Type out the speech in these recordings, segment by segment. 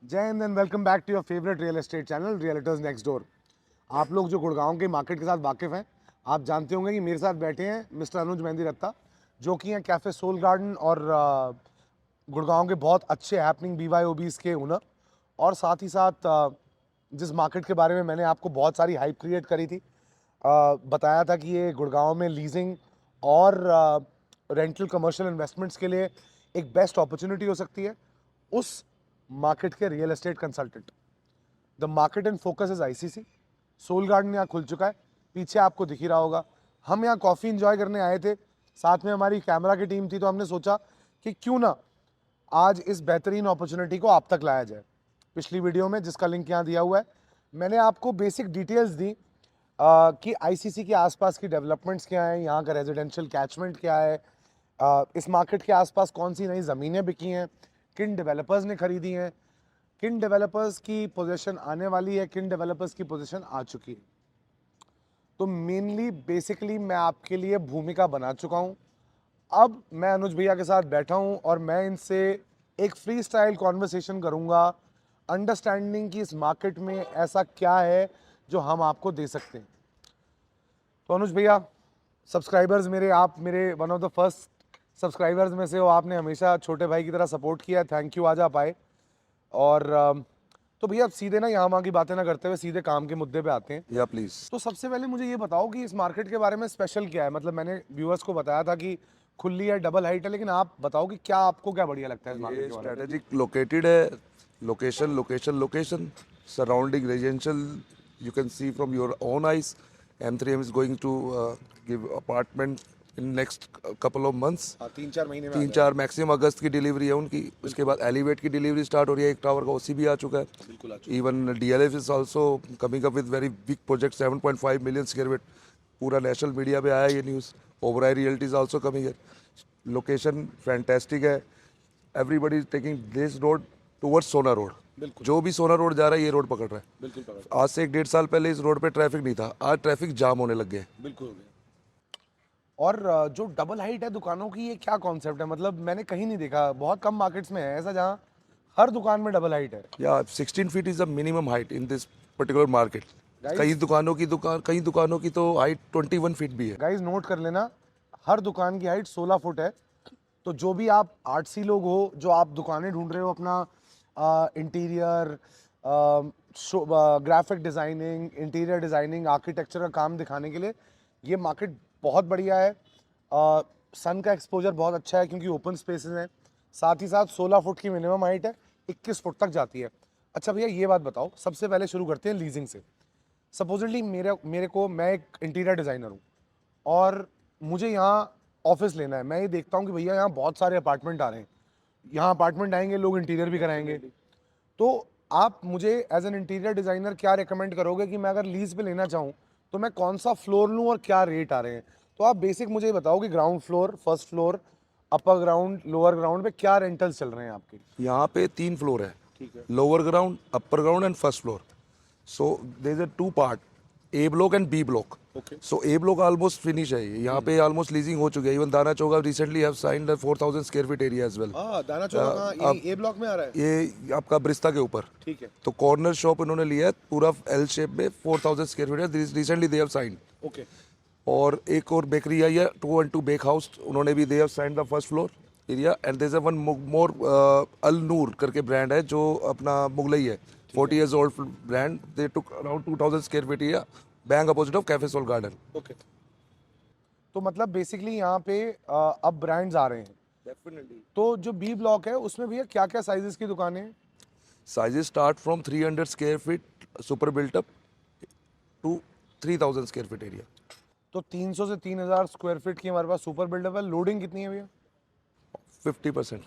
जय हिंद and welcome back to your favourite real estate channel realtors next door. आप लोग जो गुड़गांव के मार्केट के साथ वाकिफ़ हैं, आप जानते होंगे कि मेरे साथ बैठे हैं मिस्टर अनुज मेहंदी रत्ता, जो कि हैं कैफ़े सोल गार्डन और गुड़गांव के बहुत अच्छे हैपनिंग BYOBs के ओनर। और साथ ही साथ जिस मार्केट के बारे में मैंने आपको बहुत सारी हाइप क्रिएट करी थी, बताया था कि ये गुड़गांव में लीजिंग और रेंटल कमर्शियल इन्वेस्टमेंट्स के लिए एक बेस्ट अपॉर्चुनिटी हो सकती है, उस मार्केट के real estate consultant. The market and focus is ICC। Soul Garden यहाँ खुल चुका है, पीछे आपको दिख ही रहा होगा। हम यहाँ कॉफ़ी इंजॉय करने आए थे, साथ में हमारी कैमरा की टीम थी, तो हमने सोचा कि क्यों ना आज इस बेहतरीन अपॉर्चुनिटी को आप तक लाया जाए। पिछली वीडियो में, जिसका लिंक यहाँ दिया हुआ है, मैंने आपको बेसिक डिटेल्स दी कि ICC के आसपास की डेवलपमेंट्स क्या हैं, यहाँ का रेजिडेंशियल कैचमेंट क्या है, इस मार्केट के आसपास कौन सी नई ज़मीनें बिकी हैं, किन डेवलपर्स ने खरीदी हैं, किन डेवलपर्स की पोजीशन आने वाली है, किन डेवलपर्स की पोजीशन आ चुकी है। तो मेनली बेसिकली मैं आपके लिए भूमिका बना चुका हूँ। अब मैं अनुज भैया के साथ बैठा हूँ और मैं इनसे एक फ्री स्टाइल कॉन्वर्सेशन करूँगा, अंडरस्टैंडिंग कि इस मार्केट में ऐसा क्या है जो हम आपको दे सकते हैं। तो अनुज भैया, सब्सक्राइबर्स मेरे, आप मेरे one of the first subscribers में से हो, आपने हमेशा छोटे भाई की तरह सपोर्ट किया, थैंक यू। आज आप आए। और तो भैया, अब सीधे ना यहाँ वहाँ की बातें ना करते हुए सीधे काम के मुद्दे पे आते हैं। या प्लीज। तो सबसे पहले मुझे ये बताओ कि इस मार्केट के बारे में स्पेशल क्या है। मतलब मैंने व्यूअर्स को बताया था कि खुली है, डबल हाइट है, लेकिन आप बताओ कि क्या आपको क्या बढ़िया लगता है इस मार्केट ये के बारे में। स्ट्रेटेजिक लोकेटेड है। Location location location surrounding residential you can see from your own eyes. M3M is going to give apartment in next couple of months। हाँ, 3-4 महीने में आ तीन जाएगा। चार मैक्सिमम अगस्त की डिलीवरी है उनकी। उसके बाद एलिवेट की डिलीवरी स्टार्ट हो रही है, एक टावर का OC भी आ चुका है। बिल्कुल। Even DLF is also coming up with very big project 7.5 million square feet. पूरा नेशनल मीडिया पे आया ये news. Oberoi realty is also coming है। लोकेशन फैंटेस्टिक है। Everybody is taking this road towards सोना रोड। बिल्कुल जो भी सोना रोड जा रहा है ये रोड पकड़ रहा है। बिल्कुल पकड़, आज से 1-1.5 साल पहले इस रोड पे ट्रैफिक नहीं था, आज ट्रैफिक जाम होने लग गए। बिल्कुल हो गया। और जो डबल हाइट है दुकानों की, ये क्या कॉन्सेप्ट है? मतलब मैंने कहीं नहीं देखा, बहुत कम मार्केट्स में है ऐसा जहाँ हर दुकान में डबल हाइट है। या 16 feet is the minimum height in this particular market. Guys, कई दुकानों की तो हाइट 21 फीट भी है। गाइस नोट कर लेना, हर दुकान की हाइट 16 फुट है। तो जो भी आप आर्टसी लोग हो, जो आप दुकानें ढूंढ रहे हो अपना interior, graphic designing, interior designing, architecture का काम दिखाने के लिए, ये मार्केट बहुत बढ़िया है। सन का एक्सपोजर बहुत अच्छा है क्योंकि ओपन स्पेसेस हैं। साथ ही साथ 16 फुट की मिनिमम हाइट है, 21 फुट तक जाती है। अच्छा भैया, ये बात बताओ, सबसे पहले शुरू करते हैं लीजिंग से। सपोजिटली मेरे को, मैं एक इंटीरियर डिज़ाइनर हूँ और मुझे यहाँ ऑफिस लेना है। मैं ये देखता हूँ कि भैया यहाँ बहुत सारे अपार्टमेंट आ रहे हैं, यहाँ अपार्टमेंट आएंगे, लोग इंटीरियर भी कराएंगे। तो आप मुझे एज एन इंटीरियर डिज़ाइनर क्या रिकमेंड करोगे कि मैं अगर लीज पे लेना चाहूँ तो मैं कौन सा फ्लोर लूँ और क्या रेट आ रहे हैं? तो आप बेसिक मुझे ये बताओ कि ground floor, first floor, upper ground, lower ground पे क्या रेंटल्स चल रहे हैं आपके? यहाँ पे 3 फ्लोर है। ठीक है। Lower ground, upper ground and first floor. So there is a 2 part, A block and B block. Okay. So A block almost finish है। यहाँ पे ऑलमोस्ट लीजिंग हो चुकी है। Even Dana Chowka recently have signed 4000 square feet area as well. हाँ, दाना चौक कहाँ? अब ये ए ब्लॉक में आ रहा है। ये आपका ब्रिस्ता के ऊपर। ठीक है। तो कॉर्नर शॉप इन्होंने लिया है पूरा L शेप में, 4000 स्क्वायर फीट है। Recently they have signed. Okay. और एक और बेकरी आई है 212 बेक हाउस, उन्होंने भी they have signed the first floor area. And there is one more Al Noor करके ब्रांड है जो अपना मुगलई है, 40 years old brand। They took around 2000 square feet area, bank opposite of cafe Soul Garden. Okay. तो मतलब basically यहाँ पे अब ब्रांड्स आ रहे हैं। डेफिनेटली। तो जो बी ब्लॉक है उसमें भैया क्या क्या साइजेस की दुकानें हैं? Sizes start from 300 square feet super built up to 3000 square feet area. तो 300 से 3000 स्क्वायर फीट की हमारे पास सुपर बिल्डअप है। लोडिंग कितनी है भैया? 50%।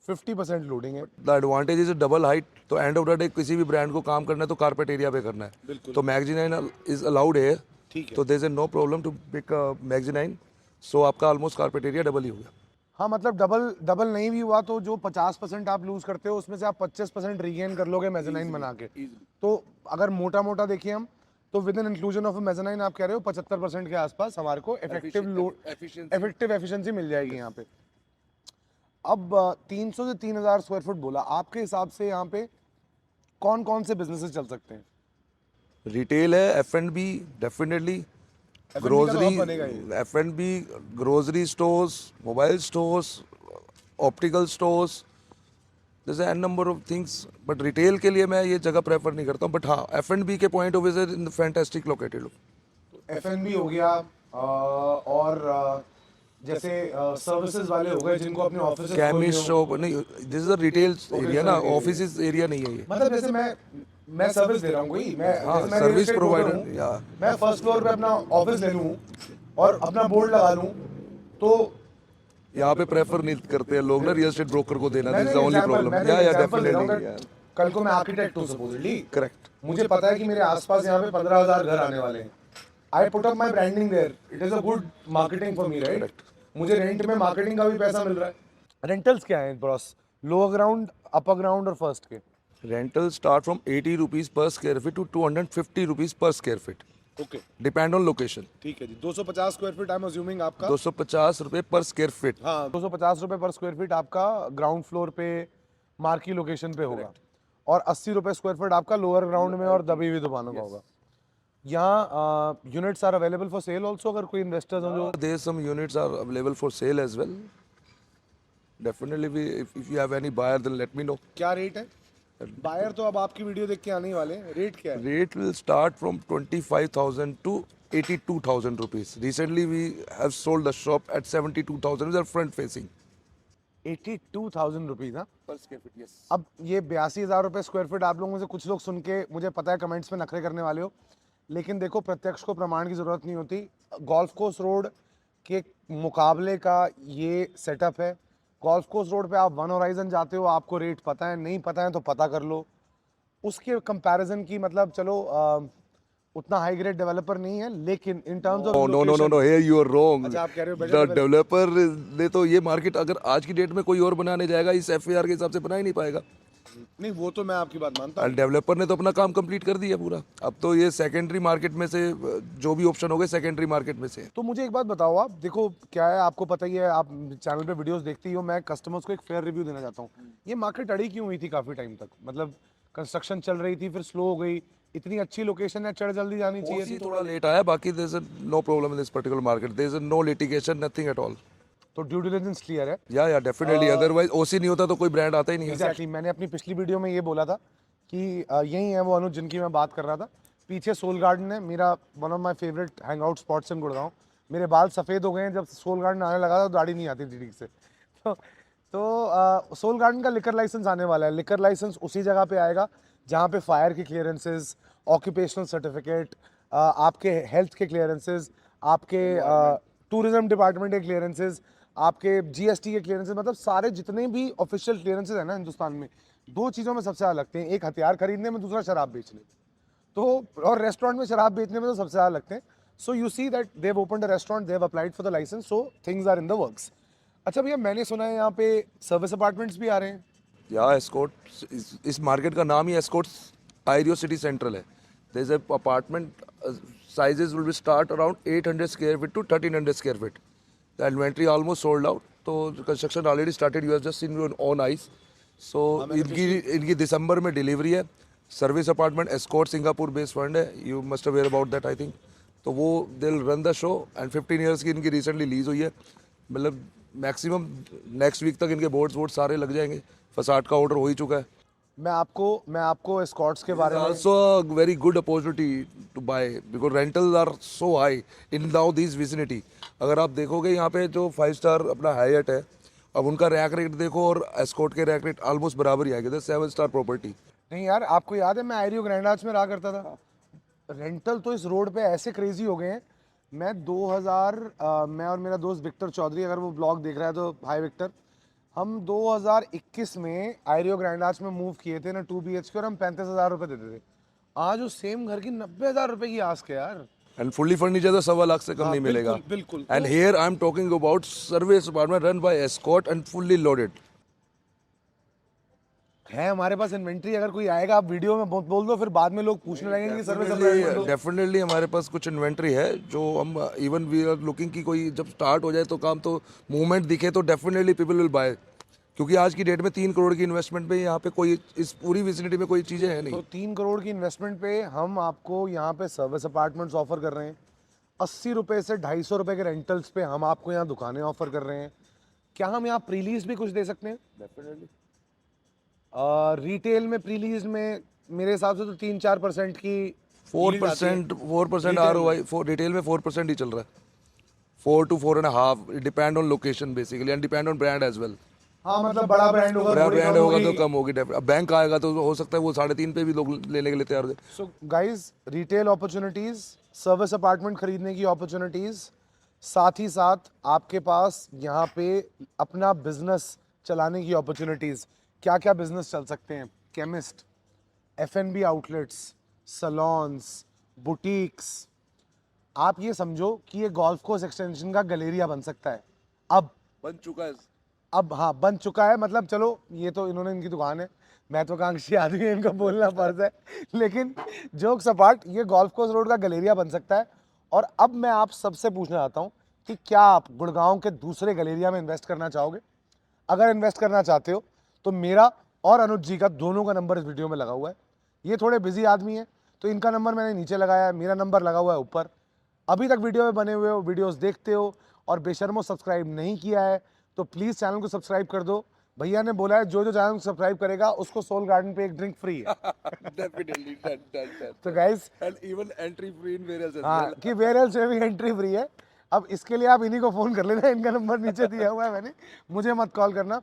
50% लोडिंग है। The advantage is double height. तो एंड ऑफ द डे किसी भी ब्रांड को काम करना है तो कारपेट एरिया पे करना है। बिल्कुल। तो मैगजीनाइन इज अलाउड है। ठीक है। तो there is no problem to pick mezzanine. So आपका ऑलमोस्ट कारपेट एरिया डबल ही हो गया। हाँ, मतलब डबल डबल नहीं भी हुआ तो जो 50% आप लूज करते हो उसमें से आप 25% रीगेन कर लोगे मेजनाइन बना के। तो अगर मोटा मोटा देखिए हम, तो with in inclusion of mezzanine आप कह रहे हो 75% के आसपास हमारे को इफेक्टिव लोड, इफेक्टिव एफिशिएंसी मिल जाएगी यहाँ पे। अब 300 से 3000 स्क्वायर फुट बोला, आपके हिसाब से यहाँ पे कौन कौन से बिजनेसेस चल सकते हैं? रिटेल है, F&B डेफिनेटली, F&B का तो ग्रोसरी, अब बनेगा ही। F&B, grocery stores, mobile stores, optical stores, जैसे an number of things. But retail के लिए मैं ये जगह प्रेफर नहीं करता हूँ, बट हाँ F&B के पॉइंट ऑफ व्यू से इन फैंटास्टिक लोकेटेड। F&B हो गया, और जैसे सर्विसेज वाले हो गए जिनको अपने ऑफिस खोलने केमिस्ट हो। शॉप नहीं, this is a retail area ना, ऑफिस एरिया नहीं है ये। मतलब जैसे मैं सर्विस दे रहा हूँ कोई, मैं हाँ, जैसे मैं service real estate provider, broker हूँ, या। मैं फर्स्ट फ्लोर पे अपना ऑफिस ले लूँ और अपना बोर्ड लगा लूँ, तो यहाँ पे प्रेफर नहीं करते हैं लोग ना रियल एस्टेट ब्रोकर को देना, दिस मैंने is the only example problem. मैंने या एग्जांपल दे रहा हूँ डेफिनेटली, कि कल को मैं आर्किटेक्ट हूँ सपोजली, करेक्ट। मुझे पता है कि मेरे आसपास यहाँ पे 15,000 घर आने वाले हैं। I put up my branding there, it is a good marketing for me, right? मुझे रेंट में मार्केटिंग का भी पैसा मिल रहा है। रेंटल्स क्या है boss? Lower ground, upper ground और फर्स्ट के? Rental start from 80 rupees per square feet to 250 rupees per square feet, okay, depend on location. ठीक है जी। 250 square feet I am assuming आपका? 250 रुपए पर स्क्वायर फीट। हाँ, 250 रुपए पर स्क्वायर फीट आपका ग्राउंड फ्लोर पे मार्की लोकेशन पे होगा, और 80 रुपए स्क्वायर फीट आपका लोअर ग्राउंड में और दबी हुई दुकानों का होगा। यहाँ units are available for sale also, अगर कोई इन्वेस्टर्स हो जो। There some units are available for sale as well. Definitely, if you have any buyer, then let me know. क्या रेट है? बायर तो अब आपकी वीडियो देख के आने ही वाले हैं। रेट क्या है? Rate will start from 25,000 to 82,000 rupees. Recently, we have sold the shop at 72,000. We are front facing. 82,000 rupees. हाँ, Per square feet, yes. अब ये 82,000 रुपए स्क्वायर फीट आप लोगों में से कुछ लोग सुन के मुझे पता है कमेंट्स में नखरे करने वाले हो, लेकिन देखो प्रत्यक्ष को प्रमाण की जरूरत नहीं होती। गोल्फ कोर्स रोड के मुकाबले का ये सेटअप है। गोल्फ कोर्स रोड पे आप वन होराइजन जाते हो, आपको रेट पता है, नहीं पता है तो पता कर लो। उसके कंपैरिजन की मतलब चलो उतना हाई ग्रेड डेवलपर नहीं है, लेकिन in terms of Oh, no. Here you are wrong. अच्छा, आप कह रहे हो The developer ने तो ये मार्केट अगर आज की डेट में कोई और बनाने जाएगा इस FAR के हिसाब से बना ही नहीं पाएगा। नहीं, वो तो मैं आपकी बात मानता हूँ। डेवलपर ने तो अपना काम कंप्लीट कर दिया पूरा। अब तो ये सेकेंडरी मार्केट में से जो भी ऑप्शन हो गए सेकेंडरी मार्केट में से। तो मुझे एक बात बताओ, आप देखो क्या है, आपको पता ही है, आप चैनल पे वीडियोस देखती ही हो, मैं कस्टमर्स को एक फेयर रिव्यू देना चाहता हूँ। ये मार्केट अड़ी क्यों हुई थी काफी टाइम तक? मतलब कंस्ट्रक्शन चल रही थी, फिर स्लो हो गई। इतनी अच्छी लोकेशन है, चढ़ जल्दी जानी चाहिए थी। थोड़ा लेट आया, बाकी there is no problem in this particular market, there is no litigation, nothing at all. तो ड्यू डिलिजेंस क्लियर है। या डेफिनेटली, अदरवाइज ओसी नहीं होता तो कोई ब्रांड आता ही नहीं है। एग्जैक्टली, मैंने अपनी पिछली वीडियो में ये बोला था कि यही है वो अनुज जिनकी मैं बात कर रहा था। पीछे सोल गार्डन है, मेरा one of my favourite hang out spots इन गुड़गांव। मेरे बाल सफ़ेद हो गए हैं, जब सोल गार्डन आने लगा था तो दाढ़ी नहीं आती थी ठीक से। तो सोल गार्डन का लिकर लाइसेंस आने वाला है। लिकर लाइसेंस उसी जगह पे आएगा जहाँ पे फायर के क्लियरेंसेज, ऑक्यूपेशनल सर्टिफिकेट, आपके हेल्थ के क्लियरेंसेज, आपके टूरिज्म डिपार्टमेंट के क्लियरेंसेज, आपके जीएसटी के क्लियरेंसेज, मतलब सारे जितने भी ऑफिशियल क्लियरेंसेज है ना हिंदुस्तान में, दो चीज़ों में सबसे ज़्यादा लगते हैं। एक हथियार खरीदने में, दूसरा शराब बेचने। तो और रेस्टोरेंट में शराब बेचने में तो सबसे ज़्यादा लगते हैं। So you see that they have opened a restaurant, they have applied for the license, so things are in the works. अच्छा भैया, मैंने सुना है यहाँ पे सर्विस अपार्टमेंट्स भी आ रहे हैं। या एस्कॉर्ट, इस मार्केट का नाम ही एस्कॉर्ट आईरियो सिटी सेंट्रल है। There is a apartment sizes will be start around 800 square feet to 1300 square feet. The inventory almost sold out, तो construction already started, you have just seen your own eyes. So इनकी दिसंबर में delivery है। Service apartment Escort Singapore based fund है, you must aware about that I think. तो वो they will run the show and 15 years की इनकी recently lease हुई है। मतलब मैक्सिमम नेक्स्ट वीक तक इनके बोर्ड्स सारे लग जाएंगे। फसाड का ऑर्डर हो ही चुका है। मैं आपको एस्कॉर्ट्स के बारे में Also a very good opportunity to buy because rentals are so high in now this vicinity. अगर आप देखोगे यहाँ पे जो 5 स्टार अपना हाईएट है, अब उनका रैक रेट देखो और एस्कॉर्ट के रैक रेट ऑलमोस्ट बराबर ही आएगा। 7 स्टार प्रॉपर्टी। नहीं यार, आपको याद है मैं आईरियो ग्रैंड आर्च में रहा करता था। रेंटल तो इस रोड पे ऐसे क्रेजी हो गए हैं। मैं 2000 मैं और मेरा दोस्त विक्टर चौधरी, अगर वो ब्लॉग देख रहा है तो हाय विक्टर, हम 2021 में आईरियो ग्रैंड आर्च में मूव किए थे ना 2 BHK, और हम 35,000 रुपये देते थे। आज उस सेम घर की 90,000 रुपये की आस्क है यार। एंड फुल्ली फर्नीचर तो 1.25 लाख से कम नहीं मिलेगा। बिल्कुल। And here I am talking about service apartment run by escort and fully loaded. है हमारे पास इन्वेंट्री, अगर कोई आएगा आप वीडियो में बोल दो, फिर बाद में लोग पूछने लगेंगे कि सर्विस अपार्टमेंट दो। डेफिनेटली हमारे पास कुछ इन्वेंट्री है जो हम इवन वी आर लुकिंग की कोई जब स्टार्ट हो जाए तो काम, तो मूवमेंट दिखे तो डेफिनेटली पीपल विल बाय, क्योंकि आज की डेट में 3 करोड़ की इन्वेस्टमेंट पे यहाँ पे कोई इस पूरी विसिनिटी में कोई चीज़ें है तो नहीं। 3 करोड़ की इन्वेस्टमेंट पे हम आपको यहाँ पे सर्विस अपार्टमेंट्स ऑफर कर रहे हैं। 80 रुपये से 250 रुपये के रेंटल्स पे हम आपको यहाँ दुकानें ऑफर कर रहे हैं। क्या हम यहाँ प्रीलीज भी कुछ दे सकते हैं? डेफिनेटली रिटेल में प्रीलीज में मेरे हिसाब से तो 3-4% की yield आती है। 4% ROI रिटेल में 4% ही चल रहा है। 4 to 4.5 depend on location basically and depend on brand as well. हाँ मतलब बड़ा ब्रांड होगा, बड़ा थोड़ी ब्रांड कम होगा तो होगी। कम होगी। अब बैंक आएगा तो हो सकता है वो 3.5 पे भी लोग लेने के लिए तैयार हो जाए। So guys, retail opportunities, service apartment खरीदने की अपॉर्चुनिटीज, साथ ही साथ आपके पास यहाँ पे अपना बिजनेस चलाने की अपॉर्चुनिटीज। क्या क्या बिजनेस चल सकते हैं? Chemist, F&B outlets, salons, boutiques. आप ये समझो कि ये गोल्फ कोर्स एक्सटेंशन का गैलेरिया बन सकता है। बन चुका है। अब हाँ बन चुका है, मतलब चलो ये तो इन्होंने, इनकी दुकान है, महत्वाकांक्षी आदमी है, इनका बोलना फर्ज है, लेकिन जोक्स अपार्ट ये गोल्फ कोर्स रोड का गैलेरिया बन सकता है। और अब मैं आप सबसे पूछना चाहता हूँ कि क्या आप गुड़गांव के दूसरे गैलेरिया में इन्वेस्ट करना चाहोगे? अगर इन्वेस्ट करना चाहते हो तो मेरा और अनुज जी का दोनों का नंबर इस वीडियो में लगा हुआ है। ये थोड़े बिजी आदमी है तो इनका नंबर मैंने नीचे लगाया है, मेरा नंबर लगा हुआ है ऊपर। अभी तक वीडियो में बने हुए हो, वीडियोस देखते हो और बेशर्मो सब्सक्राइब नहीं किया है तो प्लीज़ चैनल को सब्सक्राइब कर दो। भैया ने बोला है जो जो चैनल को सब्सक्राइब करेगा उसको सोल गार्डन पे एक ड्रिंक फ्री है। Definitely done. तो guys, and even entry free in various age हाँ वेल। कि वेयरहाउस में भी एंट्री फ्री है। अब इसके लिए आप इन्हीं को फ़ोन कर लेना, इनका नंबर नीचे दिया हुआ है मैंने, मुझे मत कॉल करना।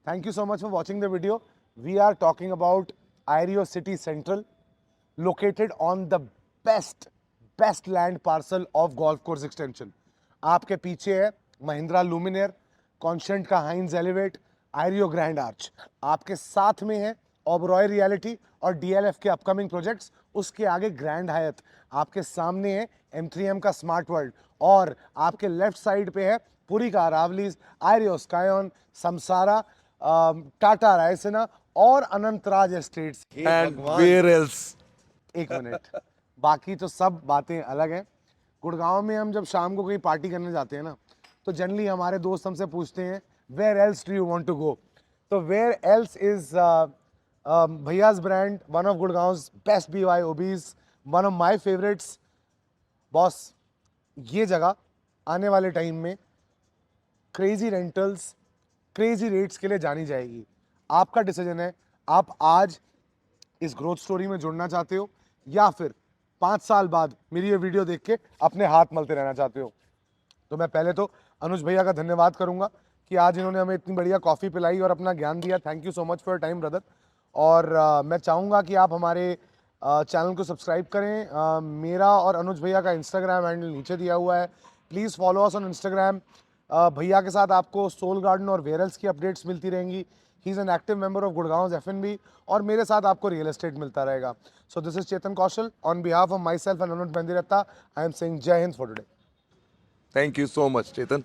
Thank you so much for watching the video. We are talking about Ireo City Central, located on the best land parcel of golf course extension। आपके पीछे है महिंद्रा लुमिनेयर, कॉन्स्टेंट का हाइंस एलिवेट, आयरियो ग्रैंड आर्च। आपके साथ में है ओबरॉय रियलिटी और DLF के अपकमिंग प्रोजेक्ट्स। उसके आगे ग्रैंड हायत, आपके सामने है M3M का स्मार्ट वर्ल्ड और आपके लेफ्ट साइड पे है पुरी का अरावलीज, आयरियो स्कायॉन, समसारा, टाटा रायसेना और Anantraj estates. And where else. एक मिनट, बाकी तो सब बातें अलग हैं। गुड़गांव में हम जब शाम को कहीं पार्टी करने जाते हैं ना तो जनरली हमारे दोस्त हमसे पूछते हैं where else do you want to go. तो where else is Bhaiya's brand, one of Gurgaon's best BYOBs, one of my favourites. Boss, ये जगह आने वाले टाइम में क्रेजी रेंटल्स, क्रेजी रेट्स के लिए जानी जाएगी। आपका डिसीजन है, आप आज इस ग्रोथ स्टोरी में जुड़ना चाहते हो या फिर 5 साल बाद मेरी ये वीडियो देख के अपने हाथ मलते रहना चाहते हो। तो मैं पहले तो अनुज भैया का धन्यवाद करूंगा कि आज इन्होंने हमें इतनी बढ़िया कॉफ़ी पिलाई और अपना ज्ञान दिया। Thank you so much for your time brother. और मैं चाहूँगा कि आप हमारे चैनल को सब्सक्राइब करें। मेरा और अनुज भैया का इंस्टाग्राम हैंडल नीचे दिया हुआ है, please follow us on Instagram. भैया के साथ आपको सोल गार्डन और वेयरल्स की अपडेट्स मिलती रहेंगी। He is an active member of Gurgaon F&B और मेरे साथ आपको रियल एस्टेट मिलता रहेगा। So this is Chetan Kaushal on behalf of myself and Anuj Mehndiratta. I am saying Jai Hind for today. Thank you so much Chetan.